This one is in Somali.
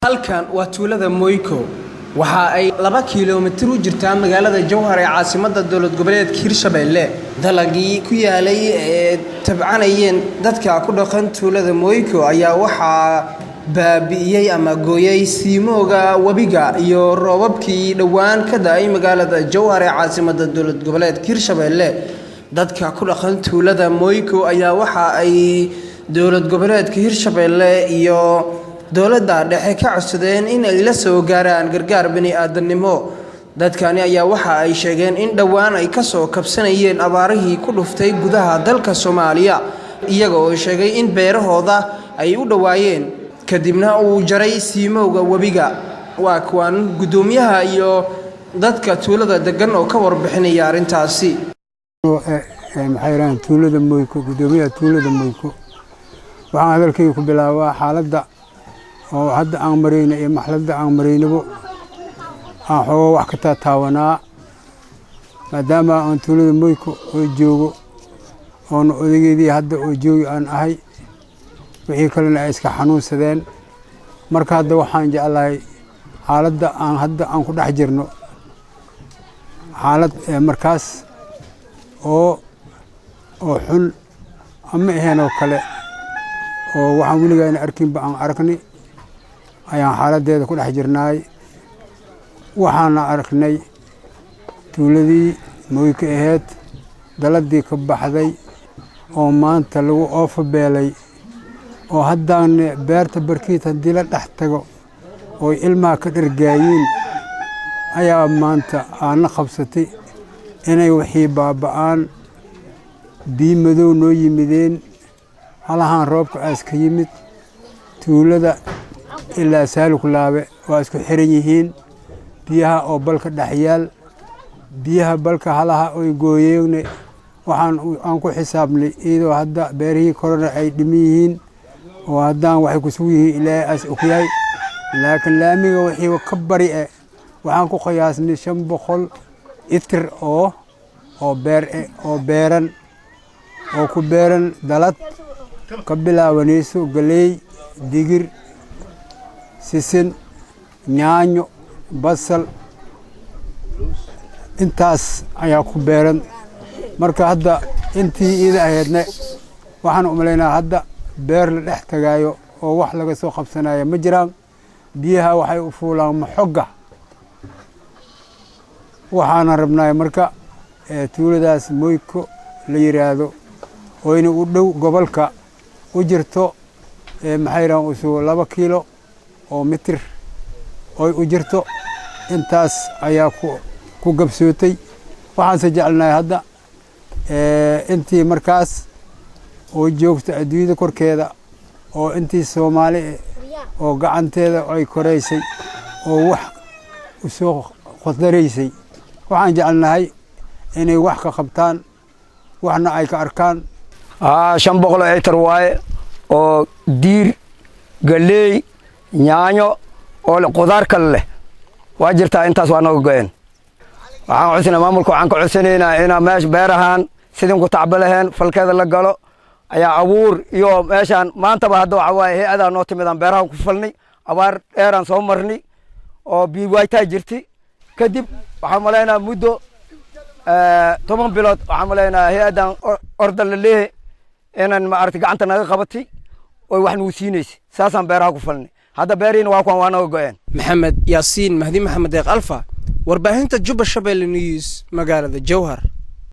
halkan waa tuulada Moyko waxa ay 2 kiiloomitir u jirtaa magaalada Jowhar ee caasimadda dawlad goboleedka Hirshabelle dalagii ku yaalay ee tabcanayeen dadka ku dhaqan tuulada Moyko ayaa waxa baabi'iyay ama gooyay siimooga wabiga iyo roobabkii dhawaan ka daay magaalada Jowhar ee caasimadda dawlad goboleedka Hirshabelle dadka ku dhaqan tuulada Moyko ayaa waxa ay dawlad goboleedka Hirshabelle iyo dawladda dhexe ka codsadeen in ay la soo gaaraan gargaar bini aadanimo dadkani ayaa waxa ay sheegeen in dhawaan ay ka soo kabsanayeen abaarihii ku dhuftay gudaha dalka Soomaaliya iyaga oo sheegay in beerahooda ay u dhawaayeen kadibna uu jaray siimowga wabiga waa kuwan gudoomiyaha iyo dadka tuulada degan oo ka warbixinaya arintaasi maxayran tuulada Moyko gudoomiyaha tuulada Moyko waxaan hadalkay ku bilaabaa xaaladda oo hadda aan mareyna iyo maxladda aan mareynabo aan xoo wax ka taawanaa maadaama aan tuulada Moyko oo joogo oo odageedii hadda oo joogi aan ahay wixii kalena ay iska xanuunsadeen marka hadda waxaan jeclahay xaaladda aan hadda aan ku dhex jirno xaalad markaas oo xun ama ahayn oo kale oo waxaan weligaa in arkin ba aan aragnay ayaan xaaladeeda ku dhex jirnay waxaan aragnay tuuladii Moyko ahayd daladii ka baxday oo maanta lagu oofabeelay oo haddaan beerta barkiita hadii la dhex tago oo ilmaha ka dhargaayeen ayaa maanta aan la qabsatay inay wixii baaba'aan biimadow noo yimideen halahan roobka iska yimid tuulada ilaa saaluk laabe waa isku xiran yihiin biyaha oo balka dhaxyaal biyaha balka halaha oo gooyeen waxaan aan ku xisaabnay iyadoo hadda beerihii korona ay dhiman yihiin oo haddaan waxay ku soo yihiin ilaa as okiyay laakiin laamiga wixii ka bari waxaan ku qiyaasnay 500 itir oo beeran oo ku beeran dalad ka bilaabanayso galey digir sisin yaanyo basal intaas ayaa ku beeran marka hadda intii ida ahaydna waxaan u maleynaa hadda beer la dhex tagaayo oo wax laga soo qabsanayo ma jiraan biyaha waxay u fuulaan maxoga waxaan rabnaa marka tuuladaas Moyko la yiraahdo oo in u dhow gobolka u jirto maxayran u soo 2 kiilo oo mitir oo u jirto intaas ayaa ku gabsootay waxaan se jecelnahay hadda intii markaas oo joogta adduunyada korkeeda oo intii Soomaali oo gacanteeda ay koreysay oo wax u soo qodaraysay waxaan jecelnahay inay wax ka qabtaan waxna ay ka arkaan 500 itir waaye oo diir galey yaanyo oo qudaar kale leh waa jirtaa intaas waa naga go'een waxaan codsanaa maamulka waxaan ka codsanaynaa in meesha beerahan sidin ku tacbalahan falkeeda la galo ayaa abuur iyo meeshan maanta ba hadda waxa waaye hay'adaha noo timidaan beerahan ku falnay abaar dheeraan soo marnay oo biiwayta jirtay kadib waxaan maleynaa muddo 10 bilood waxaan maleynaa hay'adan orda la leeyahay inaan ma aragtay gacanta naga qabatay oo wax nuu siinaysa saasaan beeraha ku falnay hadda beeriina waa kuwan waa naga go'een Maxamed Yaasiin Mahdi Maxamed Deeq Alfa warbaahinta Juba Shabelle News magaalada Jowhar